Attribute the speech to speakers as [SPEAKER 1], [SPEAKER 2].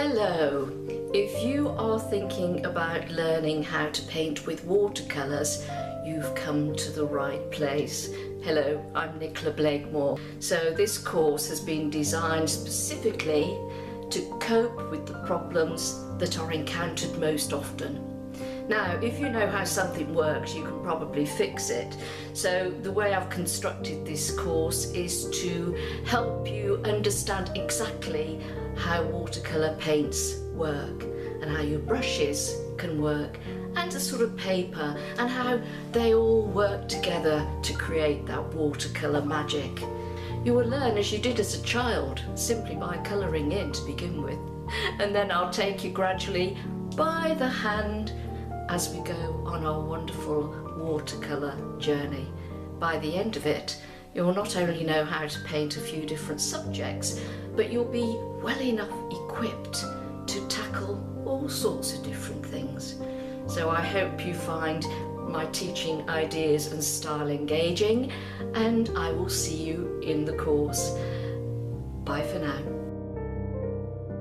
[SPEAKER 1] Hello! If you are thinking about learning how to paint with watercolours, you've come to the right place. Hello, I'm Nicola Blakemore. So this course has been designed specifically to cope with the problems that are encountered most often. Now, if you know how something works, you can probably fix it. So the way I've constructed this course is to help you understand exactly how watercolour paints work and how your brushes can work and the sort of paper and how they all work together to create that watercolour magic. You will learn as you did as a child, simply by colouring in to begin with, and then I'll take you gradually by the hand as we go on our wonderful watercolour journey. By the end of it, you'll not only know how to paint a few different subjects, but you'll be well enough equipped to tackle all sorts of different things. So I hope you find my teaching ideas and style engaging, and I will see you in the course. Bye for now.